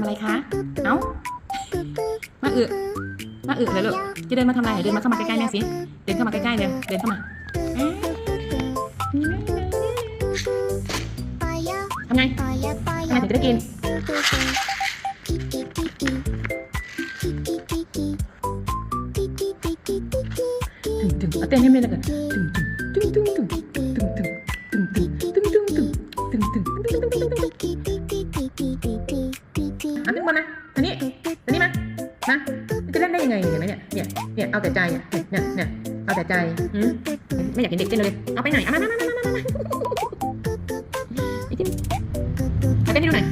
ำอะไรคะเอ้ามาอึเลยลูกจะเดินมาทำอะไรเดินมาเข้ามาใกล้ๆแม่สิเดินเข้ามาใกล้ๆเดินเข้ามาทำไงถึงจะได้กินถึงเอาเต้นให้แม่เลยกันอันนี้มาอันนี้มาจะเล่นได้ยังไงเห็นไหมเนี่ยเอาแต่ใจเนี่ยเอาแต่ใจไม่อยากเห็นเด็กเต้นเลยเอาไปไหนมาเต้นให้ดูหน่อย